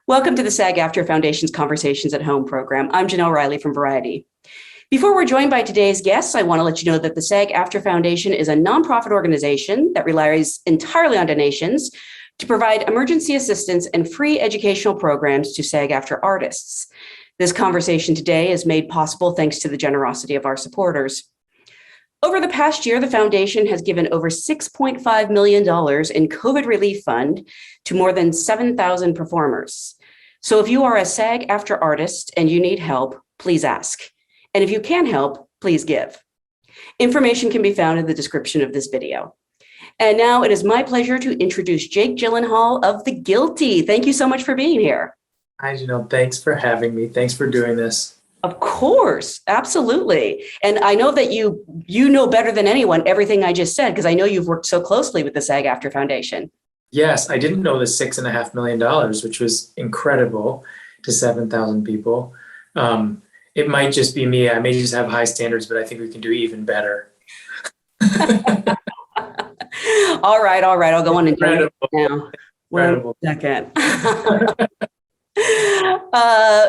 Welcome to the SAG-AFTRA Foundation's Conversations at Home program. I'm Jenelle Riley from Variety. Before we're joined by today's guests, I want to let you know that the SAG-AFTRA Foundation is a nonprofit organization that relies entirely on donations to provide emergency assistance and free educational programs to SAG-AFTRA artists. This conversation today is made possible thanks to the generosity of our supporters. Over the past year, the foundation has given over $6.5 million in COVID relief fund to more than 7,000 performers. So if you are a SAG-AFTRA artist and you need help, please ask. And if you can help, please give. Information can be found in the description of this video. And now it is my pleasure to introduce Jake Gyllenhaal of The Guilty. Thank you so much for being here. Hi, Jenelle. Thanks for having me. Thanks for doing this. Of course, absolutely. And I know that you know better than anyone everything I just said, because I know you've worked so closely with the SAG-AFTRA Foundation. Yes, I didn't know the $6.5 million, which was incredible to 7,000 people. It might just be me. I may just have high standards, but I think we can do even better. All right. I'll go on and do it now. Incredible. 1 second.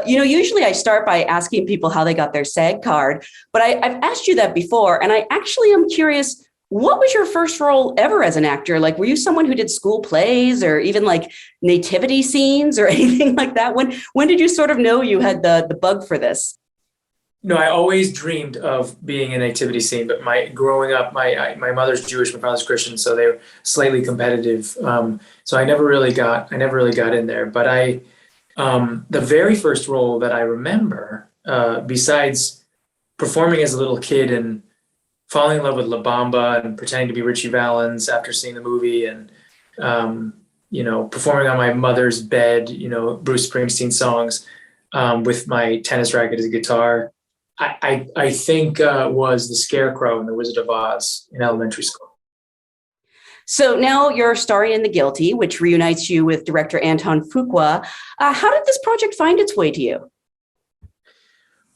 Usually I start by asking people how they got their SAG card, but I've asked you that before, and I actually am curious, what was your first role ever as an actor? Like, were you someone who did school plays or even like nativity scenes or anything like that? When did you sort of know you had the bug for this? No, I always dreamed of being in a nativity scene, but growing up, my mother's Jewish, my father's Christian, so they were slightly competitive. So I never really got in there. But the very first role that I remember, besides performing as a little kid and falling in love with La Bamba and pretending to be Richie Valens after seeing the movie, and performing on my mother's bed, Bruce Springsteen songs with my tennis racket as a guitar, I think was the Scarecrow in The Wizard of Oz in elementary school. So now you're starring in The Guilty, which reunites you with director Anton Fuqua. How did this project find its way to you?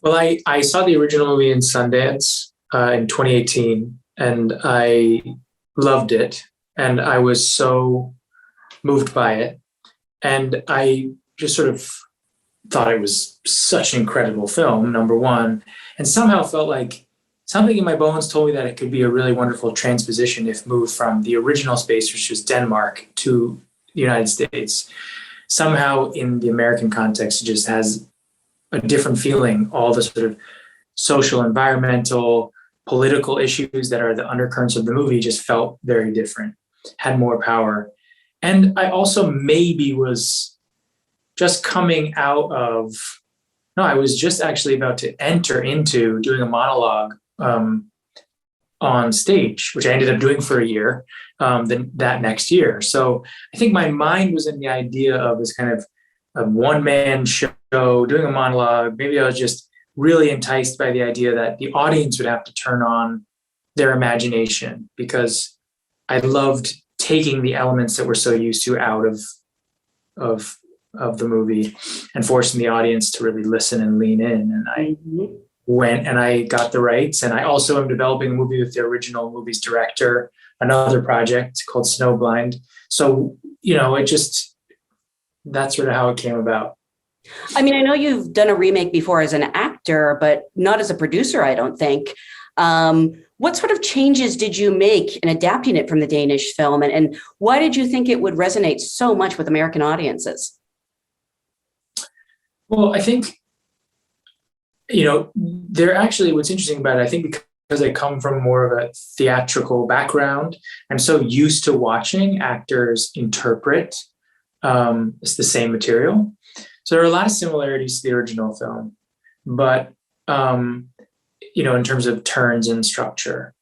Well, I saw the original movie in Sundance in 2018, and I loved it. And I was so moved by it. And I just sort of thought it was such an incredible film, number one, and somehow felt like something in my bones told me that it could be a really wonderful transposition if moved from the original space, which was Denmark, to the United States. Somehow in the American context, it just has a different feeling. All the sort of social, environmental, political issues that are the undercurrents of the movie just felt very different, had more power. And I also maybe was just coming out of, I was just actually about to enter into doing a monologue on stage, which I ended up doing for a year, that next year. So I think my mind was in the idea of this kind of a one-man show, doing a monologue. Maybe I was just really enticed by the idea that the audience would have to turn on their imagination, because I loved taking the elements that we're so used to out of the movie and forcing the audience to really listen and lean in. And I went and I got the rights. And I also am developing a movie with the original movie's director, another project called Snowblind. So, that's sort of how it came about. I mean, I know you've done a remake before as an actor, but not as a producer, I don't think. What sort of changes did you make in adapting it from the Danish film? And why did you think it would resonate so much with American audiences? Well, I think, what's interesting about it, I think because I come from more of a theatrical background, I'm so used to watching actors interpret it's the same material. So there are a lot of similarities to the original film, but, in terms of turns and structure.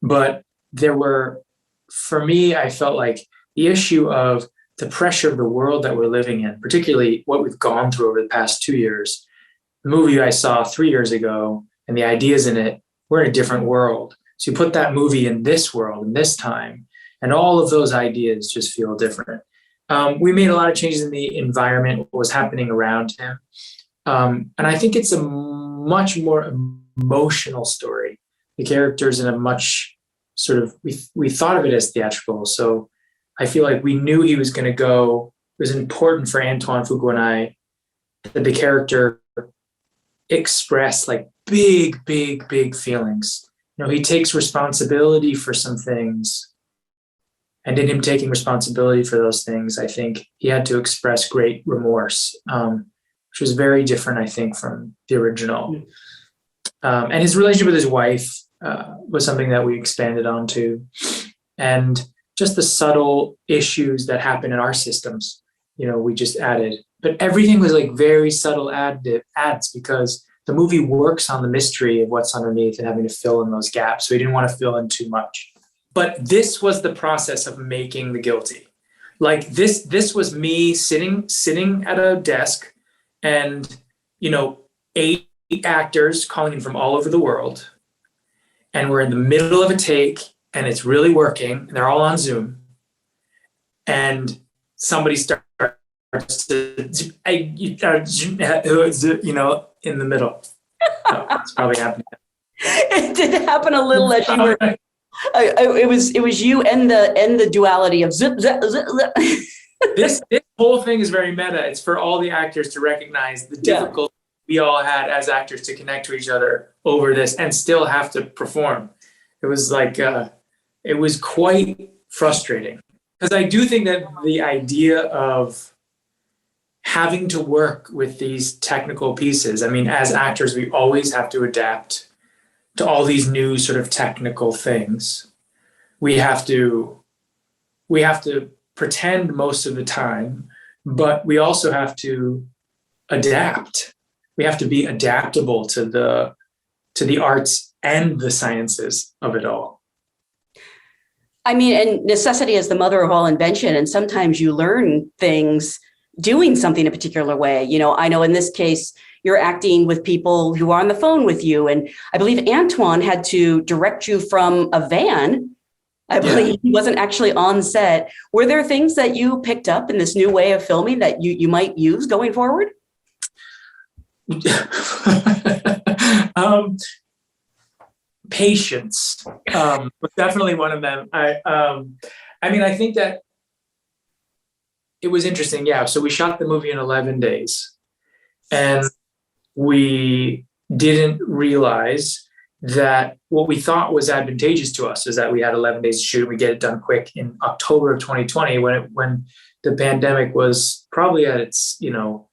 But there were, for me, I felt like the issue of the pressure of the world that we're living in, particularly what we've gone through over the past 2 years. The movie I saw 3 years ago and the ideas in it, we're in a different world. So you put that movie in this world, in this time, and all of those ideas just feel different. We made a lot of changes in the environment, what was happening around him. And I think it's a much more emotional story. The characters in a much sort of, we thought of it as theatrical. So I feel like we knew he was going to go was important for Antoine Fuqua and I that the character express like big, big, big feelings. You know, he takes responsibility for some things. And in him taking responsibility for those things, I think he had to express great remorse, which was very different, I think, from the original. And his relationship with his wife was something that we expanded onto. And just the subtle issues that happen in our systems, you know, we just added. But everything was like very subtle adds because the movie works on the mystery of what's underneath and having to fill in those gaps. So we didn't want to fill in too much. But this was the process of making The Guilty. Like this was me sitting at a desk and, you know, 8 actors calling in from all over the world. And we're in the middle of a take and it's really working. And they're all on Zoom. And somebody starts to, you know, in the middle. So it's probably happening. It did happen a little as you were. It was you and the duality of zip, zip, zip, zip. This whole thing is very meta. It's for all the actors to recognize the difficulty we all had as actors to connect to each other over this and still have to perform. It was like, it was quite frustrating because I do think that the idea of having to work with these technical pieces, I mean, as actors, we always have to adapt to all these new sort of technical things. We have to pretend most of the time, but we also have to adapt. We have to be adaptable to the arts and the sciences of it all. I mean, and necessity is the mother of all invention. And sometimes you learn things doing something a particular way. You know, I know in this case, you're acting with people who are on the phone with you. And I believe Antoine had to direct you from a van. I believe he wasn't actually on set. Were there things that you picked up in this new way of filming that you might use going forward? Patience was definitely one of them. I mean, I think that it was interesting. Yeah. So we shot the movie in 11 days and we didn't realize that what we thought was advantageous to us is that we had 11 days to shoot and we get it done quick in October of 2020 when the pandemic was probably at its, you know,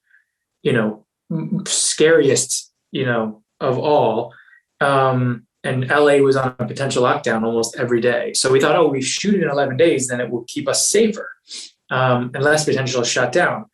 scariest, you know, of all. And LA was on a potential lockdown almost every day. So we thought, oh, we shoot it in 11 days, then it will keep us safer and less potential shutdown.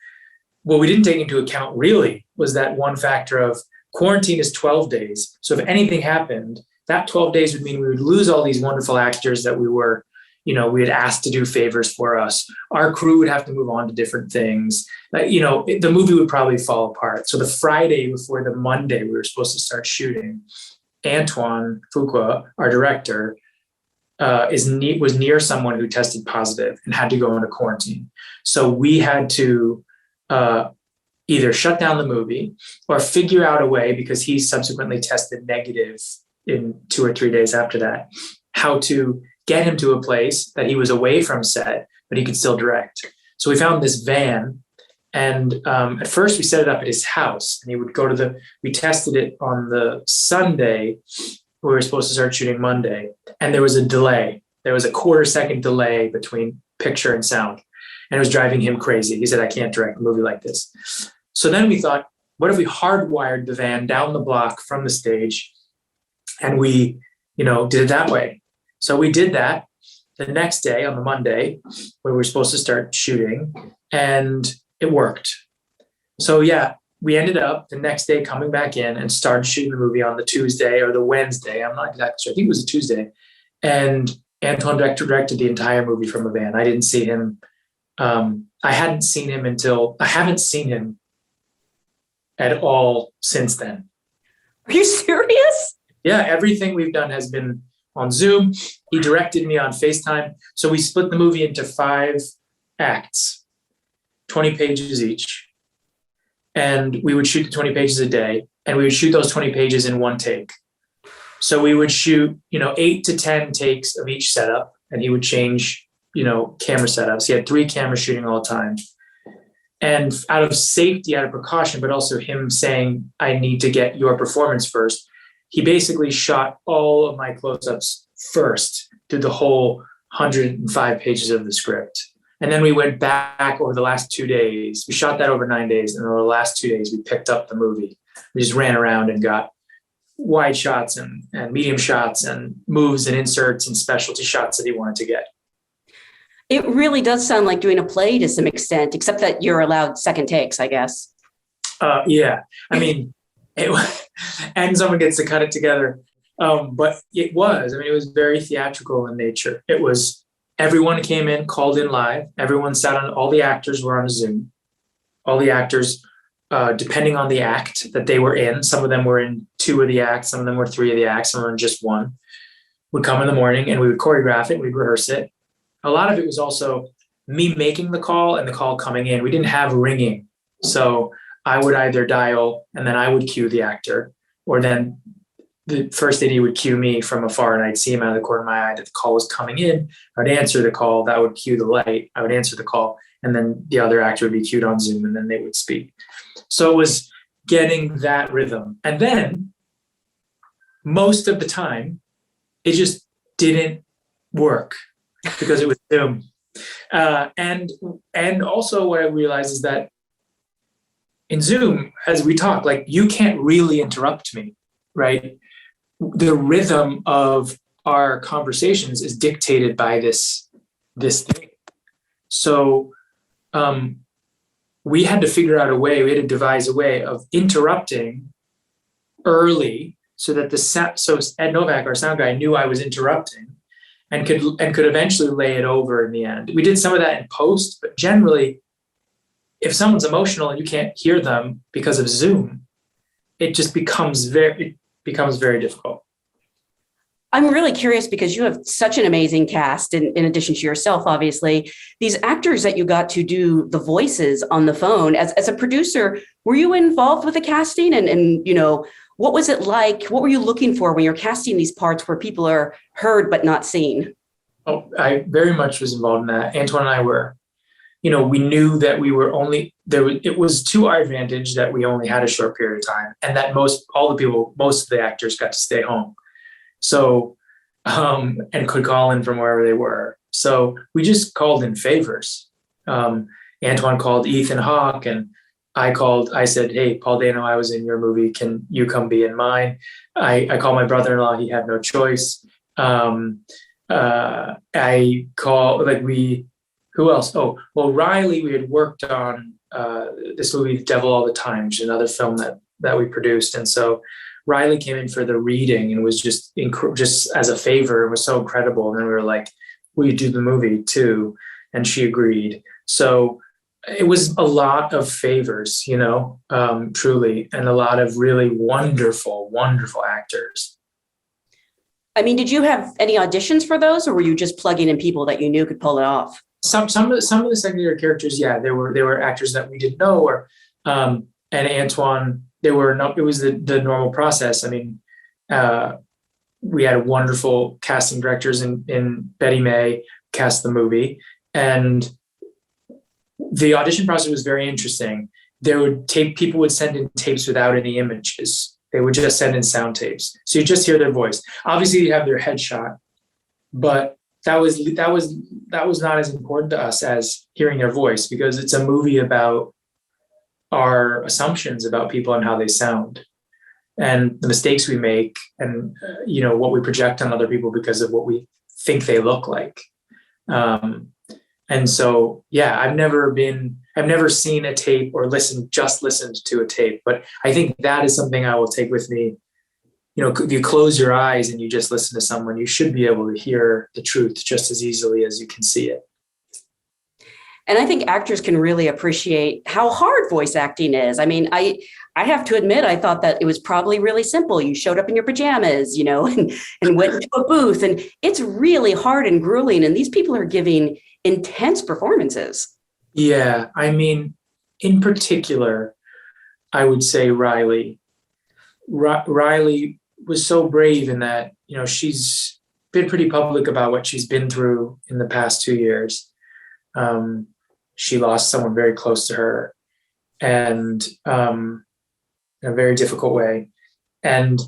What we didn't take into account really was that one factor of quarantine is 12 days. So if anything happened, that 12 days would mean we would lose all these wonderful actors that we were, you know, we had asked to do favors for us. Our crew would have to move on to different things. You know, the movie would probably fall apart. So the Friday before the Monday we were supposed to start shooting, Antoine Fuqua, our director, was near someone who tested positive and had to go into quarantine. So we had to either shut down the movie or figure out a way, because he subsequently tested negative in 2 or 3 days after that, how to get him to a place that he was away from set, but he could still direct. So we found this van. And at first we set it up at his house and he would go to we tested it on the Sunday. We were supposed to start shooting Monday. And there was a delay. There was a quarter-second delay between picture and sound. And it was driving him crazy. He said, I can't direct a movie like this. So then we thought, what if we hardwired the van down the block from the stage and we, you know, did it that way? So we did that the next day on the Monday where we were supposed to start shooting, and it worked. So yeah, we ended up the next day coming back in and started shooting the movie on the Tuesday or the Wednesday. I'm not exactly sure. I think it was a Tuesday. And Antoine directed the entire movie from a van. I didn't see him. I haven't seen him at all since then. Are you serious? Yeah, everything we've done has been on Zoom. He directed me on FaceTime. So we split the movie into 5 acts, 20 pages each. And we would shoot 20 pages a day, and we would shoot those 20 pages in one take. So we would shoot, 8 to 10 takes of each setup, and he would change, camera setups. He had 3 cameras shooting all the time. And out of safety, out of precaution, but also him saying, I need to get your performance first, he basically shot all of my close-ups first, did the whole 105 pages of the script. And then we went back over the last 2 days. We shot that over 9 days. And over the last 2 days, we picked up the movie. We just ran around and got wide shots and medium shots and moves and inserts and specialty shots that he wanted to get. It really does sound like doing a play to some extent, except that you're allowed second takes, I guess. Yeah. I mean, and someone gets to cut it together. But it was very theatrical in nature. It was, everyone came in, called in live. Everyone sat on, all the actors were on a Zoom. All the actors, depending on the act that they were in, some of them were in 2 of the acts, some of them were 3 of the acts, some were in just 1, would come in the morning and we would choreograph it, we'd rehearse it. A lot of it was also me making the call and the call coming in. We didn't have ringing. So I would either dial and then I would cue the actor, or then the first AD would cue me from afar and I'd see him out of the corner of my eye that the call was coming in. I would answer the call, that would cue the light. I would answer the call, and then the other actor would be cued on Zoom and then they would speak. So it was getting that rhythm. And then most of the time, it just didn't work because it was Zoom. And also what I realized is that in Zoom, as we talk, like, you can't really interrupt me, right? The rhythm of our conversations is dictated by this thing. So we had to figure out a way, we had to devise a way of interrupting early so that so Ed Novak, our sound guy, knew I was interrupting and could eventually lay it over in the end. We did some of that in post, but generally, if someone's emotional and you can't hear them because of Zoom, it just becomes very difficult. I'm really curious because you have such an amazing cast, in addition to yourself, obviously. These actors that you got to do the voices on the phone, as a producer, were you involved with the casting? And what was it like? What were you looking for when you're casting these parts where people are heard but not seen? Oh, I very much was involved in that. Antoine and I were, we knew that we were it was to our advantage that we only had a short period of time, and that most of the actors got to stay home. So, and could call in from wherever they were. So we just called in favors. Antoine called Ethan Hawke, and I said, hey, Paul Dano, I was in your movie. Can you come be in mine? I called my brother-in-law. He had no choice. Who else? Oh, well, Riley, we had worked on this movie, Devil All the Time, which is another film that we produced. And so Riley came in for the reading and was just as a favor. It was so incredible. And then we were like, will you do the movie too? And she agreed. So it was a lot of favors, truly, and a lot of really wonderful, wonderful actors. I mean, did you have any auditions for those, or were you just plugging in people that you knew could pull it off? Some of the secondary characters, yeah, they were actors that we didn't know, or and Antoine. It was the normal process. I mean, we had wonderful casting directors in Betty May cast the movie, and the audition process was very interesting. People would send in tapes without any images. They would just send in sound tapes. So you just hear their voice. Obviously you have their headshot, but that was not as important to us as hearing their voice, because it's a movie about our assumptions about people and how they sound and the mistakes we make and, what we project on other people because of what we think they look like. And so, yeah, I've never seen a tape or listened to a tape, but I think that is something I will take with me. If you close your eyes and you just listen to someone, you should be able to hear the truth just as easily as you can see it. And I think actors can really appreciate how hard voice acting is. I mean, I have to admit, I thought that it was probably really simple. You showed up in your pajamas, and went into a booth, and it's really hard and grueling. And these people are giving intense performances. Yeah. I mean, in particular, I would say Riley was so brave in that, she's been pretty public about what she's been through in the past 2 years. she lost someone very close to her, and in a very difficult way. And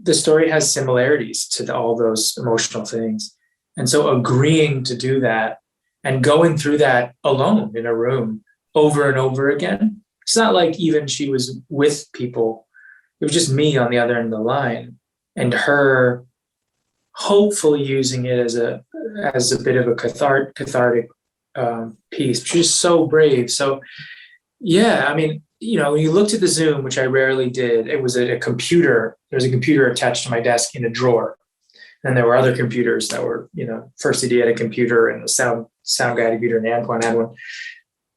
the story has similarities to all those emotional things. And so agreeing to do that and going through that alone in a room over and over again, it's not like even she was with people. It was just me on the other end of the line, and her hopefully using it as a bit of a cathartic piece. She's so brave. So yeah, I mean, when you looked at the Zoom, which I rarely did, it was a computer. There was a computer attached to my desk in a drawer. And there were other computers that were, First AD had a computer, and the sound guy had a computer, and Antoine had one.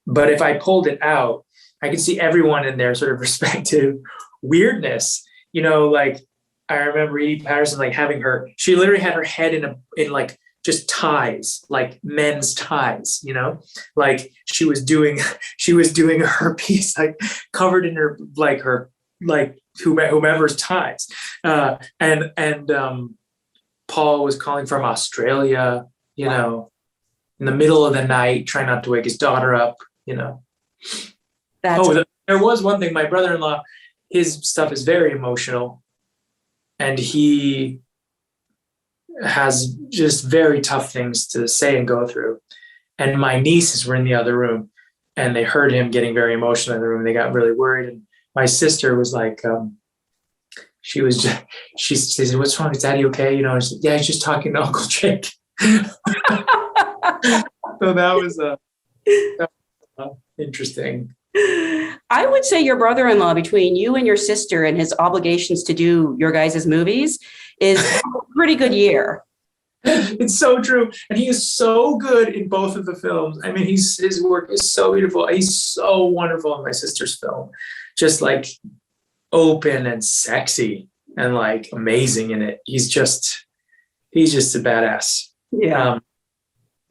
But if I pulled it out, I could see everyone in their sort of respective weirdness. Like I remember Edie Patterson, like she literally had her head in like just ties, like men's ties, like she was doing her piece, like covered in her whomever's ties. And Paul was calling from Australia, in the middle of the night, trying not to wake his daughter up, There was one thing, my brother-in-law, his stuff is very emotional, and he has just very tough things to say and go through. And my nieces were in the other room, and they heard him getting very emotional in the room. They got really worried. And my sister was like, she said, "What's wrong? Is Daddy okay?" I said, "Yeah, he's just talking to Uncle Jake." So that was interesting. I would say your brother-in-law, between you and your sister and his obligations to do your guys' movies, is a pretty good year. It's so true. And he is so good in both of the films. I mean, his work is so beautiful. He's so wonderful in my sister's film. Just like open and sexy and like amazing in it. He's just a badass. Yeah.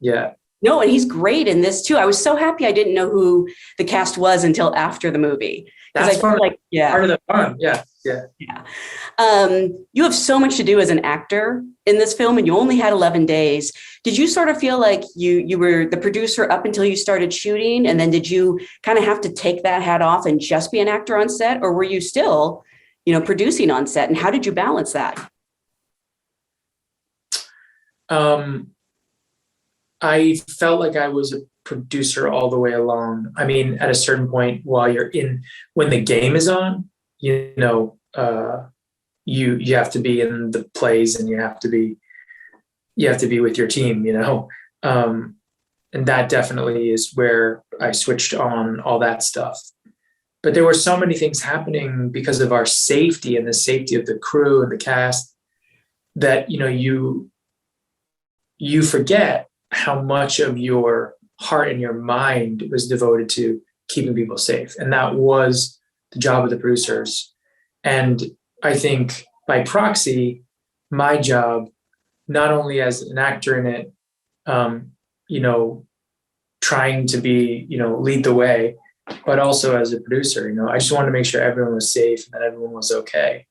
Yeah. No, and he's great in this too. I was so happy I didn't know who the cast was until after the movie. That's part of the fun. Yeah. You have so much to do as an actor in this film, and you only had 11 days. Did you sort of feel like you were the producer up until you started shooting, and then did you kind of have to take that hat off and just be an actor on set, or were you still, producing on set? And how did you balance that? I felt like I was a producer all the way along. I mean, at a certain point, when the game is on, you have to be in the plays, and you have to be with your team, and that definitely is where I switched on all that stuff. But there were so many things happening because of our safety and the safety of the crew and the cast that, you forget how much of your heart and your mind was devoted to keeping people safe. And that was the job of the producers. And I think by proxy, my job, not only as an actor in it, trying to be, lead the way, but also as a producer, I just wanted to make sure everyone was safe and that everyone was okay.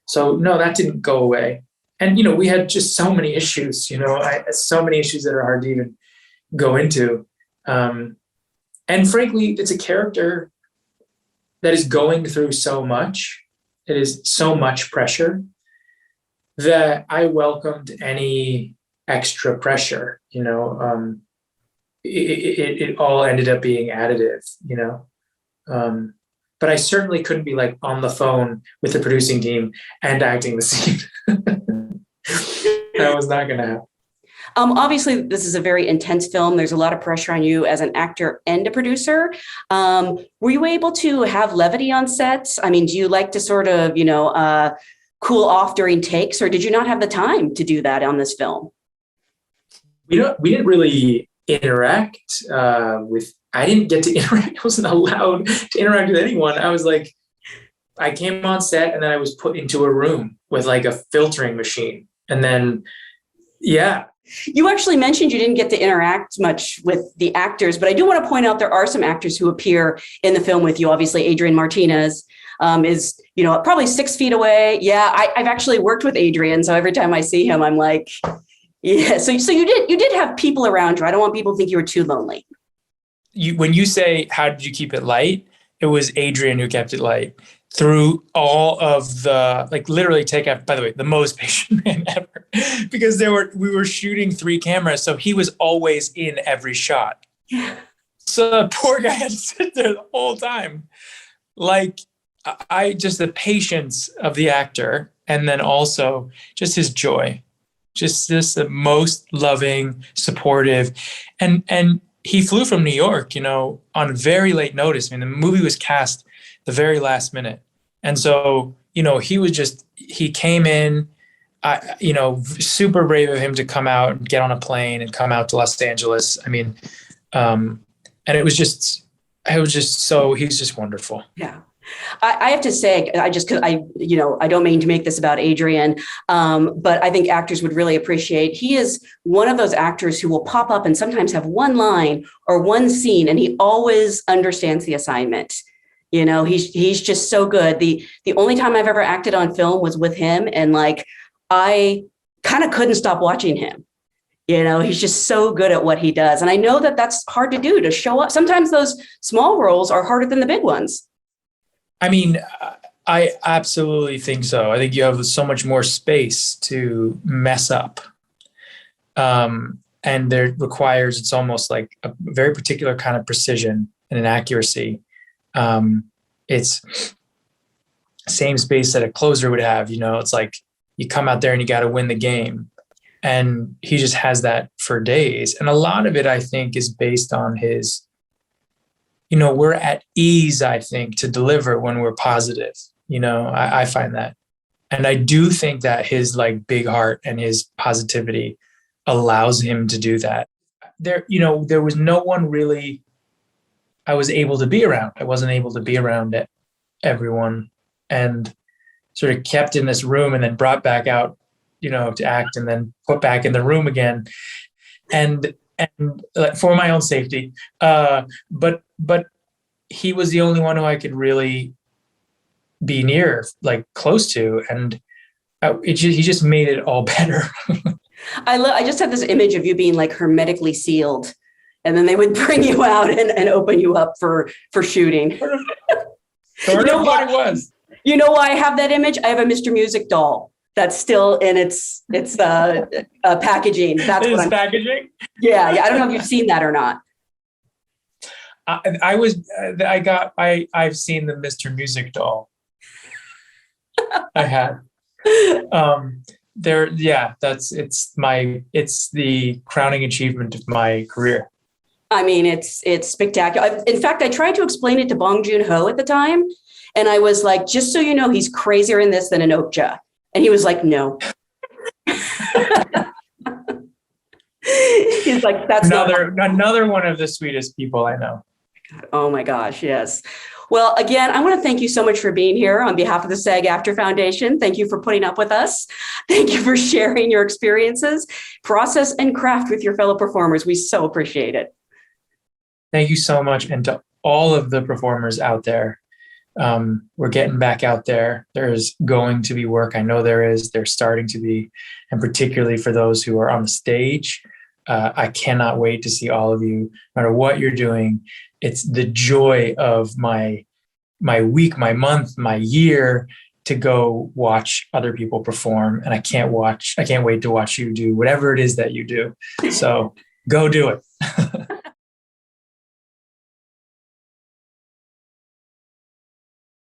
So no, that didn't go away. And, we had just so many issues, so many issues that are hard to even go into. And frankly, it's a character that is going through so much. It is so much pressure that I welcomed any extra pressure, it all ended up being additive, but I certainly couldn't be like on the phone with the producing team and acting the scene. That was not going to happen. Obviously, this is a very intense film. There's a lot of pressure on you as an actor and a producer. Were you able to have levity on sets? I mean, do you like to sort of, cool off during takes, or did you not have the time to do that on this film? We didn't really interact I didn't get to interact. I wasn't allowed to interact with anyone. I was like, I came on set and then I was put into a room with like a filtering machine. And then, yeah. You actually mentioned you didn't get to interact much with the actors, but I do want to point out there are some actors who appear in the film with you. Obviously, Adrian Martinez is, probably 6 feet away. Yeah, I've actually worked with Adrian, so every time I see him, I'm like, yeah. So you did have people around you. I don't want people to think you were too lonely. when you say, how did you keep it light? It was Adrian who kept it light through all of the, like, literally take out, by the way, the most patient man ever, because we were shooting 3 cameras. So he was always in every shot. So the poor guy had to sit there the whole time. Like, just the patience of the actor, and then also just his joy, just this the most loving, supportive, and he flew from New York, on very late notice. I mean, the movie was cast the very last minute. And so, he came in, super brave of him to come out and get on a plane and come out to Los Angeles. I mean, and he's just wonderful. Yeah. I have to say, I don't mean to make this about Adrian, but I think actors would really appreciate. He is one of those actors who will pop up and sometimes have one line or one scene, and he always understands the assignment. He's just so good. The only time I've ever acted on film was with him, and I kind of couldn't stop watching him. He's just so good at what he does, and I know that that's hard to do, to show up. Sometimes those small roles are harder than the big ones. I mean, I absolutely think so. I think you have so much more space to mess up. And it's almost like a very particular kind of precision and an accuracy. It's same space that a closer would have, it's like you come out there and you got to win the game. And he just has that for days. And a lot of it, I think, is based on his, we're at ease, I think, to deliver when we're positive. I find that. And I do think that his big heart and his positivity allows him to do that. There was no one really I was able to be around. I wasn't able to be around everyone, and sort of kept in this room and then brought back out, to act, and then put back in the room again. And for my own safety. But he was the only one who I could really be near, close to. And he just made it all better. I just have this image of you being hermetically sealed, and then they would bring you out and open you up for shooting. Sort of what it was. You know why I have that image? I have a Mr. Music doll that's still in its packaging. That's what I'm packaging. Yeah. I don't know if you've seen that or not. I've seen the Mr. Music doll. I had. It's the crowning achievement of my career. I mean, it's spectacular. In fact, I tried to explain it to Bong Joon-ho at the time, and I was like, just so you know, he's crazier in this than in Okja. And he was like, no. He's like, that's another one of the sweetest people I know. Oh my gosh, yes. Well, again, I want to thank you so much for being here on behalf of the SAG-AFTRA Foundation. Thank you for putting up with us. Thank you for sharing your experiences, process, and craft with your fellow performers. We so appreciate it. Thank you so much. And to all of the performers out there, we're getting back out there. There's going to be work. I know there is. There's starting to be. And particularly for those who are on the stage, I cannot wait to see all of you, no matter what you're doing. It's the joy of my week, my month, my year to go watch other people perform. And I can't wait to watch you do whatever it is that you do. So go do it.